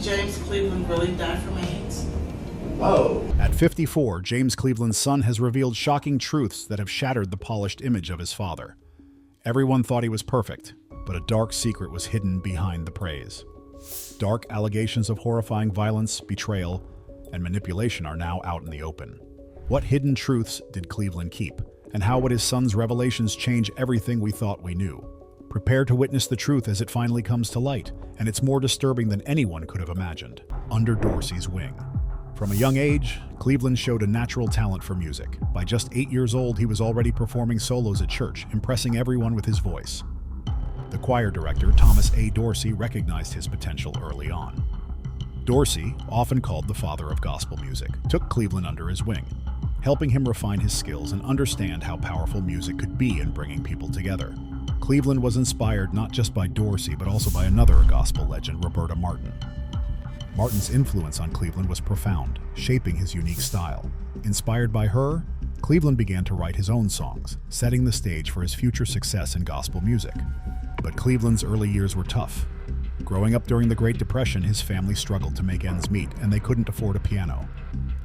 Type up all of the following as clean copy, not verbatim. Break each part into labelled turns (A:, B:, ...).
A: James Cleveland really die from AIDS?
B: Whoa.
C: At 54, James Cleveland's son has revealed shocking truths that have shattered the polished image of his father. Everyone thought he was perfect, but a dark secret was hidden behind the praise. Dark allegations of horrifying violence, betrayal, and manipulation are now out in the open. What hidden truths did Cleveland keep? And how would his son's revelations change everything we thought we knew? Prepare to witness the truth as it finally comes to light, and it's more disturbing than anyone could have imagined. Under Dorsey's wing. From a young age, Cleveland showed a natural talent for music. By just 8 years old, he was already performing solos at church, impressing everyone with his voice. The choir director, Thomas A. Dorsey, recognized his potential early on. Dorsey, often called the father of gospel music, took Cleveland under his wing, helping him refine his skills and understand how powerful music could be in bringing people together. Cleveland was inspired not just by Dorsey, but also by another gospel legend, Roberta Martin. Martin's influence on Cleveland was profound, shaping his unique style. Inspired by her, Cleveland began to write his own songs, setting the stage for his future success in gospel music. But Cleveland's early years were tough. Growing up during the Great Depression, his family struggled to make ends meet, and they couldn't afford a piano.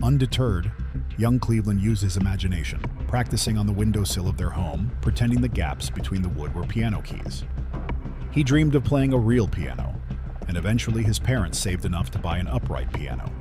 C: Undeterred, young Cleveland used his imagination, practicing on the windowsill of their home, pretending the gaps between the wood were piano keys. He dreamed of playing a real piano, and eventually his parents saved enough to buy an upright piano.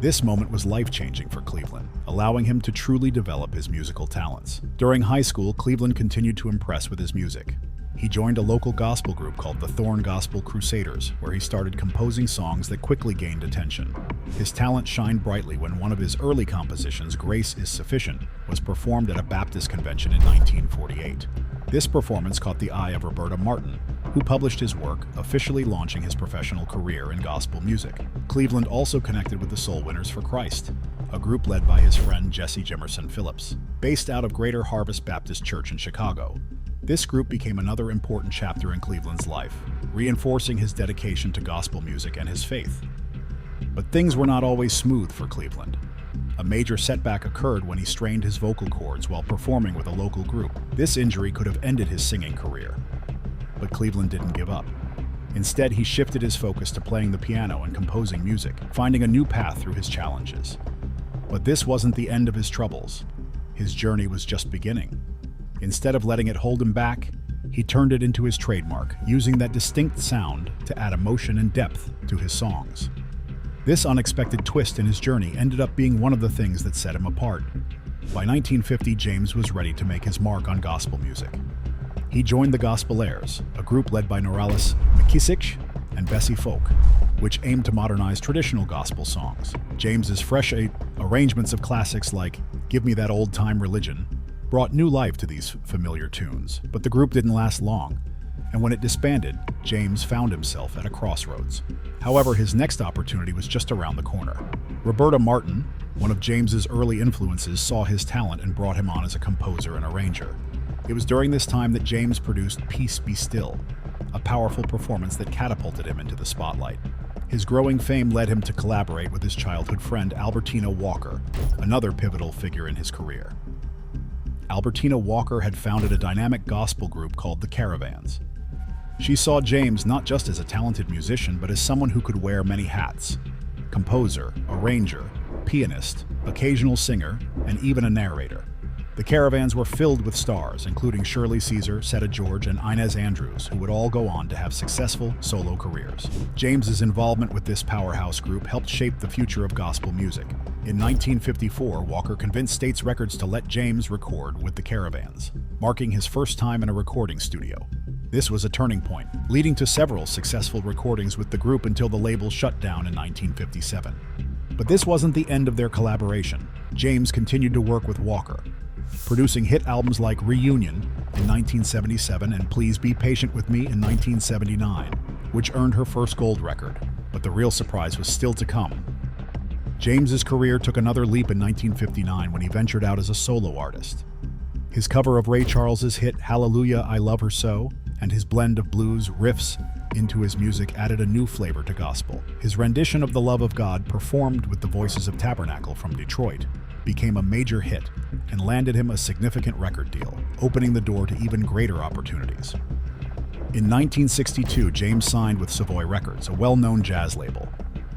C: This moment was life-changing for Cleveland, allowing him to truly develop his musical talents. During high school, Cleveland continued to impress with his music. He joined a local gospel group called the Thorn Gospel Crusaders, where he started composing songs that quickly gained attention. His talent shined brightly when one of his early compositions, Grace is Sufficient, was performed at a Baptist convention in 1948. This performance caught the eye of Roberta Martin, who published his work, officially launching his professional career in gospel music. Cleveland also connected with the Soul Winners for Christ, a group led by his friend Jesse Jimerson Phillips. Based out of Greater Harvest Baptist Church in Chicago, this group became another important chapter in Cleveland's life, reinforcing his dedication to gospel music and his faith. But things were not always smooth for Cleveland. A major setback occurred when he strained his vocal cords while performing with a local group. This injury could have ended his singing career. But Cleveland didn't give up. Instead, he shifted his focus to playing the piano and composing music, finding a new path through his challenges. But this wasn't the end of his troubles. His journey was just beginning. Instead of letting it hold him back, he turned it into his trademark, using that distinct sound to add emotion and depth to his songs. This unexpected twist in his journey ended up being one of the things that set him apart. By 1950, James was ready to make his mark on gospel music. He joined the Gospelaires, a group led by Noralice McKissick and Bessie Folk, which aimed to modernize traditional gospel songs. James's fresh arrangements of classics like Give Me That Old Time Religion brought new life to these familiar tunes, but the group didn't last long, and when it disbanded, James found himself at a crossroads. However, his next opportunity was just around the corner. Roberta Martin, one of James's early influences, saw his talent and brought him on as a composer and arranger. It was during this time that James produced Peace Be Still, a powerful performance that catapulted him into the spotlight. His growing fame led him to collaborate with his childhood friend Albertina Walker, another pivotal figure in his career. Albertina Walker had founded a dynamic gospel group called the Caravans. She saw James not just as a talented musician, but as someone who could wear many hats: composer, arranger, pianist, occasional singer, and even a narrator. The Caravans were filled with stars, including Shirley Caesar, Setta George, and Inez Andrews, who would all go on to have successful solo careers. James's involvement with this powerhouse group helped shape the future of gospel music. In 1954, Walker convinced States Records to let James record with the Caravans, marking his first time in a recording studio. This was a turning point, leading to several successful recordings with the group until the label shut down in 1957. But this wasn't the end of their collaboration. James continued to work with Walker, producing hit albums like Reunion in 1977 and Please Be Patient With Me in 1979, which earned her first gold record. But the real surprise was still to come. James's career took another leap in 1959 when he ventured out as a solo artist. His cover of Ray Charles's hit Hallelujah, I Love Her So, and his blend of blues riffs into his music added a new flavor to gospel. His rendition of The Love of God, performed with the Voices of Tabernacle from Detroit, became a major hit and landed him a significant record deal, opening the door to even greater opportunities. In 1962, James signed with Savoy Records, a well-known jazz label.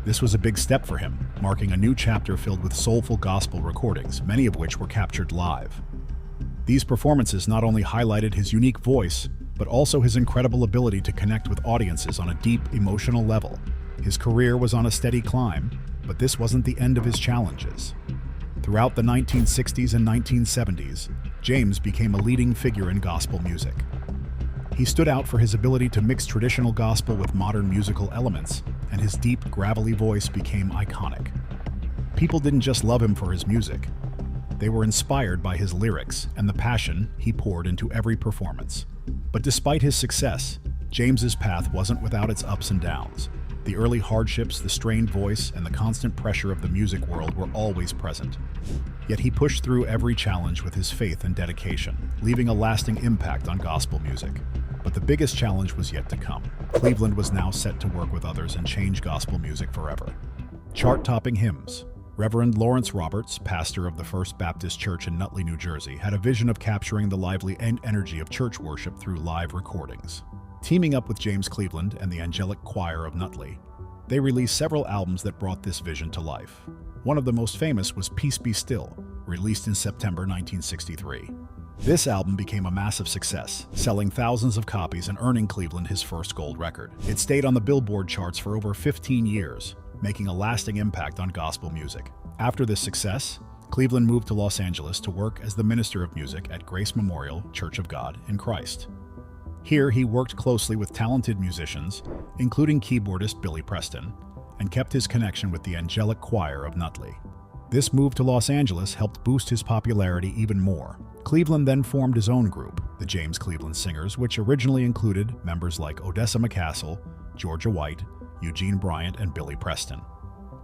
C: This was a big step for him, marking a new chapter filled with soulful gospel recordings, many of which were captured live. These performances not only highlighted his unique voice, but also his incredible ability to connect with audiences on a deep, emotional level. His career was on a steady climb, but this wasn't the end of his challenges. Throughout the 1960s and 1970s, James became a leading figure in gospel music. He stood out for his ability to mix traditional gospel with modern musical elements, and his deep, gravelly voice became iconic. People didn't just love him for his music. They were inspired by his lyrics and the passion he poured into every performance. But despite his success, James's path wasn't without its ups and downs. The early hardships, the strained voice, and the constant pressure of the music world were always present. Yet he pushed through every challenge with his faith and dedication, leaving a lasting impact on gospel music. But the biggest challenge was yet to come. Cleveland was now set to work with others and change gospel music forever. Chart-topping hymns. Reverend Lawrence Roberts, pastor of the First Baptist Church in Nutley, New Jersey, had a vision of capturing the lively energy of church worship through live recordings. Teaming up with James Cleveland and the Angelic Choir of Nutley, they released several albums that brought this vision to life. One of the most famous was Peace Be Still, released in September 1963. This album became a massive success, selling thousands of copies and earning Cleveland his first gold record. It stayed on the Billboard charts for over 15 years, making a lasting impact on gospel music. After this success, Cleveland moved to Los Angeles to work as the minister of music at Grace Memorial Church of God in Christ. Here, he worked closely with talented musicians, including keyboardist Billy Preston, and kept his connection with the Angelic Choir of Nutley. This move to Los Angeles helped boost his popularity even more. Cleveland then formed his own group, the James Cleveland Singers, which originally included members like Odessa McCassell, Georgia White, Eugene Bryant, and Billy Preston.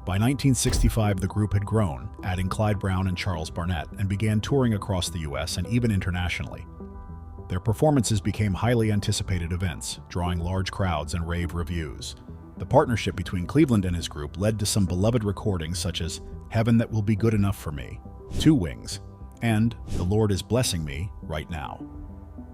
C: By 1965, the group had grown, adding Clyde Brown and Charles Barnett, and began touring across the U.S. and even internationally. Their performances became highly anticipated events, drawing large crowds and rave reviews. The partnership between Cleveland and his group led to some beloved recordings such as Heaven That Will Be Good Enough for Me, Two Wings, and The Lord Is Blessing Me Right Now.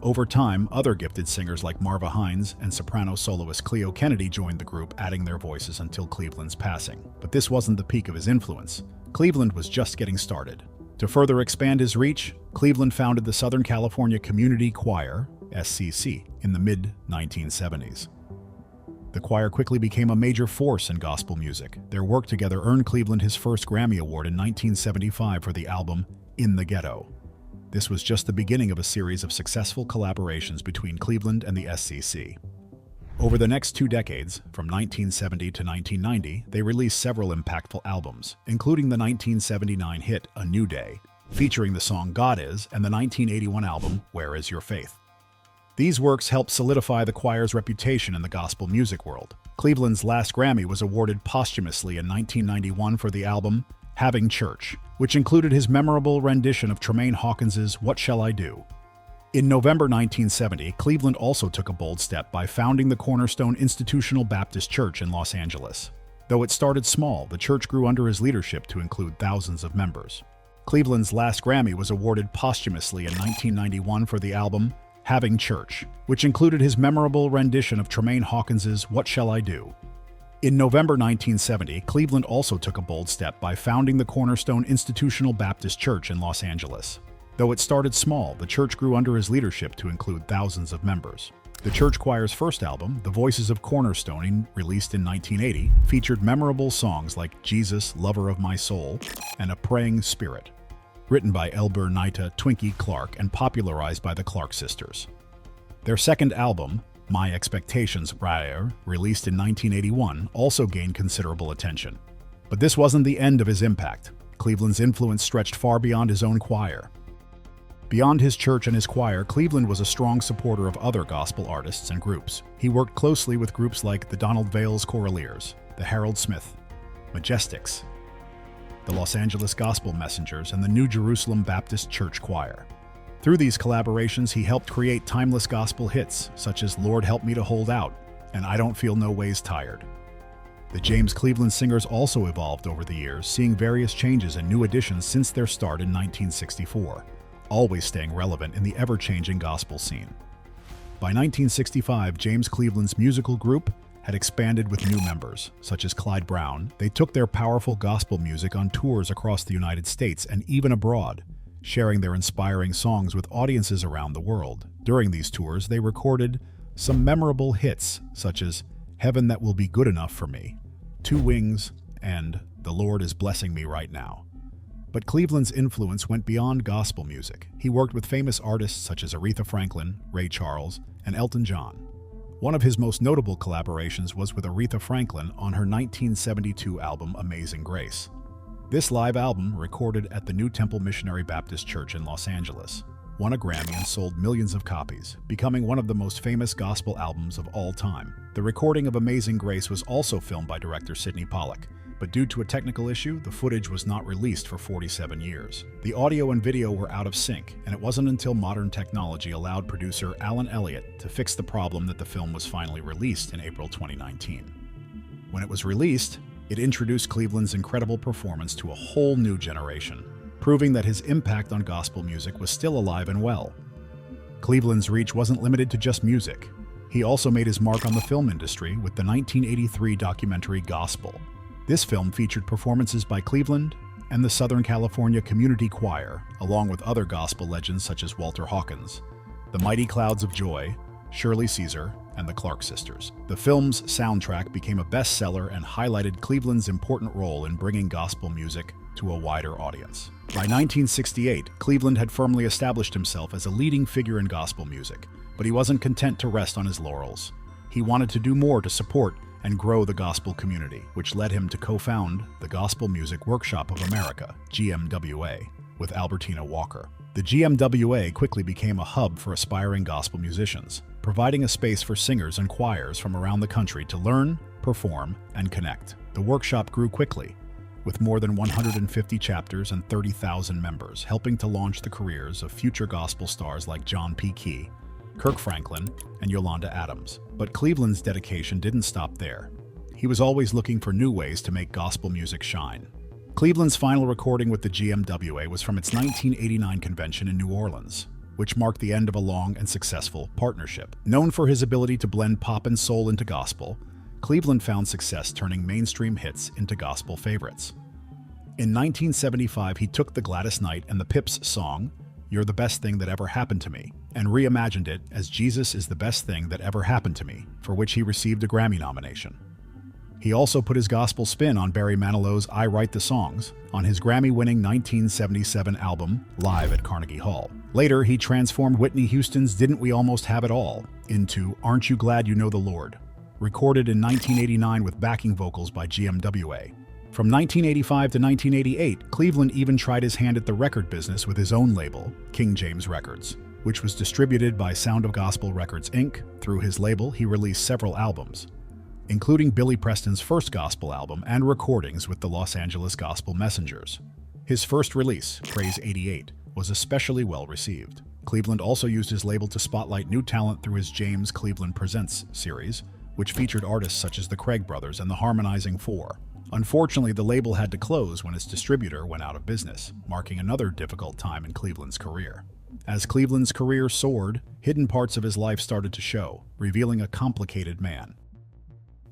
C: Over time, other gifted singers like Marva Hines and soprano soloist Cleo Kennedy joined the group, adding their voices until Cleveland's passing. But this wasn't the peak of his influence. Cleveland was just getting started. To further expand his reach, Cleveland founded the Southern California Community Choir, SCC, in the mid-1970s. The choir quickly became a major force in gospel music. Their work together earned Cleveland his first Grammy Award in 1975 for the album In the Ghetto. This was just the beginning of a series of successful collaborations between Cleveland and the SCC. Over the next 2 decades, from 1970 to 1990, they released several impactful albums, including the 1979 hit A New Day, featuring the song God Is, and the 1981 album Where Is Your Faith. These works helped solidify the choir's reputation in the gospel music world. Cleveland's last Grammy was awarded posthumously in 1991 for the album Having Church, which included his memorable rendition of Tremaine Hawkins's What Shall I Do? In November 1970, Cleveland also took a bold step by founding the Cornerstone Institutional Baptist Church in Los Angeles. Though it started small, the church grew under his leadership to include thousands of members. Cleveland's last Grammy was awarded posthumously in 1991 for the album Having Church, which included his memorable rendition of Tremaine Hawkins's What Shall I Do? In November 1970, Cleveland also took a bold step by founding the Cornerstone Institutional Baptist Church in Los Angeles. Though it started small, the church grew under his leadership to include thousands of members. The church choir's first album, The Voices of Cornerstone, released in 1980, featured memorable songs like Jesus, Lover of My Soul, and A Praying Spirit, written by Elber Nita Twinkie Clark and popularized by the Clark sisters. Their second album, My Expectations, released in 1981, also gained considerable attention. But this wasn't the end of his impact. Cleveland's influence stretched far beyond his own choir. Beyond his church and his choir, Cleveland was a strong supporter of other gospel artists and groups. He worked closely with groups like the Donald Vales Choraleers, the Harold Smith Majestics, the Los Angeles Gospel Messengers, and the New Jerusalem Baptist Church Choir. Through these collaborations, he helped create timeless gospel hits such as Lord Help Me to Hold Out and I Don't Feel No Ways Tired. The James Cleveland Singers also evolved over the years, seeing various changes and new additions since their start in 1964. Always staying relevant in the ever-changing gospel scene. By 1965, James Cleveland's musical group had expanded with new members, such as Clyde Brown. They took their powerful gospel music on tours across the United States and even abroad, sharing their inspiring songs with audiences around the world. During these tours, they recorded some memorable hits, such as Heaven That Will Be Good Enough for Me, Two Wings, and The Lord Is Blessing Me Right Now. But Cleveland's influence went beyond gospel music. He worked with famous artists such as Aretha Franklin, Ray Charles, and Elton John. One of his most notable collaborations was with Aretha Franklin on her 1972 album Amazing Grace. This live album, recorded at the New Temple Missionary Baptist Church in Los Angeles, won a Grammy and sold millions of copies, becoming one of the most famous gospel albums of all time. The recording of Amazing Grace was also filmed by director Sidney Pollack, but due to a technical issue, the footage was not released for 47 years. The audio and video were out of sync, and it wasn't until modern technology allowed producer Alan Elliott to fix the problem that the film was finally released in April 2019. When it was released, it introduced Cleveland's incredible performance to a whole new generation, proving that his impact on gospel music was still alive and well. Cleveland's reach wasn't limited to just music. He also made his mark on the film industry with the 1983 documentary Gospel. This film featured performances by Cleveland and the Southern California Community Choir, along with other gospel legends such as Walter Hawkins, the Mighty Clouds of Joy, Shirley Caesar, and the Clark Sisters. The film's soundtrack became a bestseller and highlighted Cleveland's important role in bringing gospel music to a wider audience. By 1968, Cleveland had firmly established himself as a leading figure in gospel music, but he wasn't content to rest on his laurels. He wanted to do more to support and grow the gospel community, which led him to co-found the Gospel Music Workshop of America, GMWA, with Albertina Walker. The GMWA quickly became a hub for aspiring gospel musicians, providing a space for singers and choirs from around the country to learn, perform, and connect. The workshop grew quickly, with more than 150 chapters and 30,000 members, helping to launch the careers of future gospel stars like John P. Key, Kirk Franklin, and Yolanda Adams. But Cleveland's dedication didn't stop there. He was always looking for new ways to make gospel music shine. Cleveland's final recording with the GMWA was from its 1989 convention in New Orleans, which marked the end of a long and successful partnership. Known for his ability to blend pop and soul into gospel, Cleveland found success turning mainstream hits into gospel favorites. In 1975, he took the Gladys Knight and the Pips song, You're the Best Thing That Ever Happened to Me, and reimagined it as Jesus is the Best Thing That Ever Happened to Me, for which he received a Grammy nomination. He also put his gospel spin on Barry Manilow's I Write the Songs on his Grammy-winning 1977 album, Live at Carnegie Hall. Later, he transformed Whitney Houston's Didn't We Almost Have It All into Aren't You Glad You Know the Lord, recorded in 1989 with backing vocals by GMWA. From 1985 to 1988, Cleveland even tried his hand at the record business with his own label, King James Records, which was distributed by Sound of Gospel Records, Inc. Through his label, he released several albums, including Billy Preston's first gospel album and recordings with the Los Angeles Gospel Messengers. His first release, Praise 88, was especially well received. Cleveland also used his label to spotlight new talent through his James Cleveland Presents series, which featured artists such as the Craig Brothers and the Harmonizing Four. Unfortunately, the label had to close when its distributor went out of business, marking another difficult time in Cleveland's career. As Cleveland's career soared, hidden parts of his life started to show, revealing a complicated man.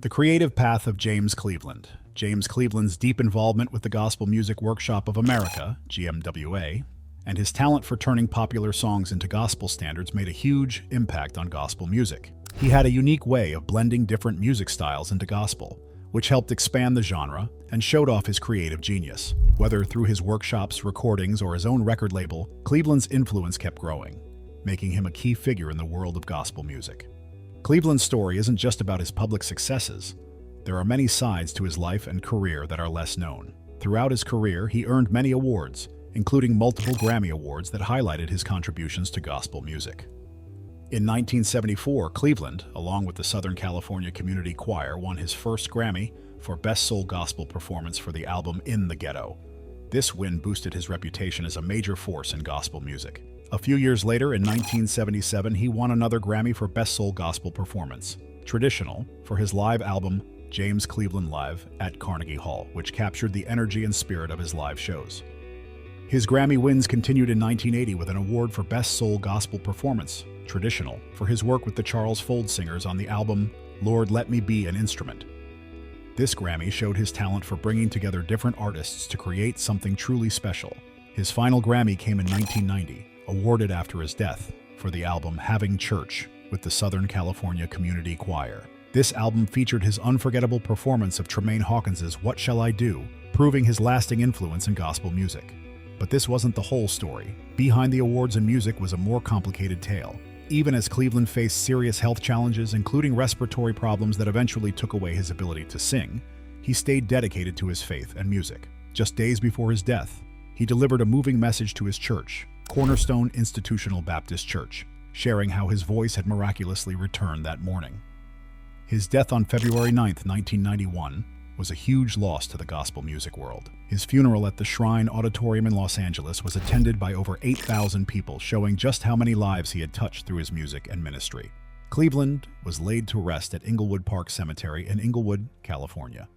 C: The creative path of James Cleveland. James Cleveland's deep involvement with the Gospel Music Workshop of America, GMWA, and his talent for turning popular songs into gospel standards made a huge impact on gospel music. He had a unique way of blending different music styles into gospel, which helped expand the genre and showed off his creative genius. Whether through his workshops, recordings, or his own record label, Cleveland's influence kept growing, making him a key figure in the world of gospel music. Cleveland's story isn't just about his public successes. There are many sides to his life and career that are less known. Throughout his career, he earned many awards, including multiple Grammy Awards that highlighted his contributions to gospel music. In 1974, Cleveland, along with the Southern California Community Choir, won his first Grammy for Best Soul Gospel Performance for the album In the Ghetto. This win boosted his reputation as a major force in gospel music. A few years later, in 1977, he won another Grammy for Best Soul Gospel Performance, Traditional, for his live album, James Cleveland Live at Carnegie Hall, which captured the energy and spirit of his live shows. His Grammy wins continued in 1980 with an award for Best Soul Gospel Performance, Traditional, for his work with the Charles Fold Singers on the album "Lord, Let Me Be an Instrument." This Grammy showed his talent for bringing together different artists to create something truly special. His final Grammy came in 1990, awarded after his death, for the album Having Church with the Southern California Community Choir. This album featured his unforgettable performance of Tremaine Hawkins's What Shall I Do, proving his lasting influence in gospel music. But this wasn't the whole story. Behind the awards and music was a more complicated tale. Even as Cleveland faced serious health challenges, including respiratory problems that eventually took away his ability to sing, he stayed dedicated to his faith and music. Just days before his death, he delivered a moving message to his church, Cornerstone Institutional Baptist Church, sharing how his voice had miraculously returned that morning. His death on February 9, 1991, was a huge loss to the gospel music world. His funeral at the Shrine Auditorium in Los Angeles was attended by over 8,000 people, showing just how many lives he had touched through his music and ministry. Cleveland was laid to rest at Inglewood Park Cemetery in Inglewood, California.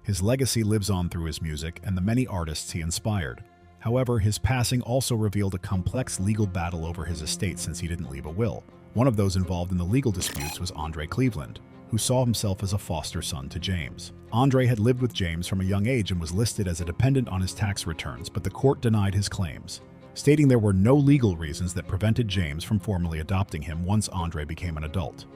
C: His legacy lives on through his music and the many artists he inspired. However, his passing also revealed a complex legal battle over his estate since he didn't leave a will. One of those involved in the legal disputes was Andre Cleveland, who saw himself as a foster son to James. Andre had lived with James from a young age and was listed as a dependent on his tax returns, but the court denied his claims, stating there were no legal reasons that prevented James from formally adopting him once Andre became an adult.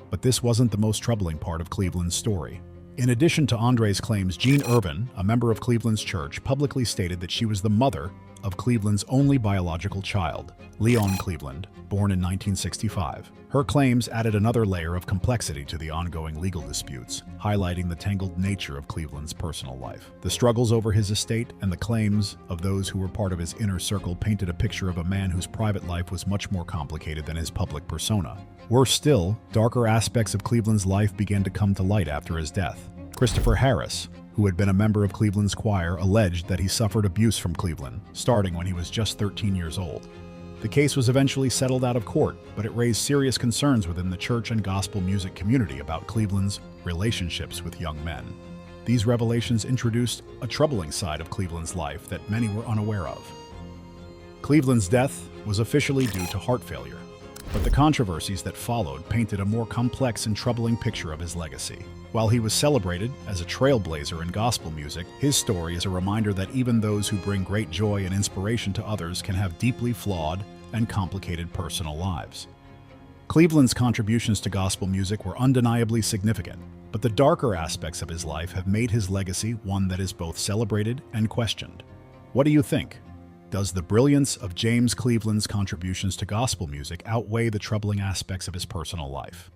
C: But this wasn't the most troubling part of Cleveland's story. In addition to Andre's claims, Jean Irvin, a member of Cleveland's church, publicly stated that she was the mother of Cleveland's only biological child, Leon Cleveland, born in 1965. Her claims added another layer of complexity to the ongoing legal disputes, highlighting the tangled nature of Cleveland's personal life. The struggles over his estate and the claims of those who were part of his inner circle painted a picture of a man whose private life was much more complicated than his public persona. Worse still, darker aspects of Cleveland's life began to come to light after his death. Christopher Harris, who had been a member of Cleveland's choir, alleged that he suffered abuse from Cleveland, starting when he was just 13 years old. The case was eventually settled out of court, but it raised serious concerns within the church and gospel music community about Cleveland's relationships with young men. These revelations introduced a troubling side of Cleveland's life that many were unaware of. Cleveland's death was officially due to heart failure, but the controversies that followed painted a more complex and troubling picture of his legacy. While he was celebrated as a trailblazer in gospel music, his story is a reminder that even those who bring great joy and inspiration to others can have deeply flawed and complicated personal lives. Cleveland's contributions to gospel music were undeniably significant, but the darker aspects of his life have made his legacy one that is both celebrated and questioned. What do you think? Does the brilliance of James Cleveland's contributions to gospel music outweigh the troubling aspects of his personal life?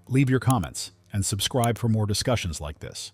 C: Leave your comments, and subscribe for more discussions like this.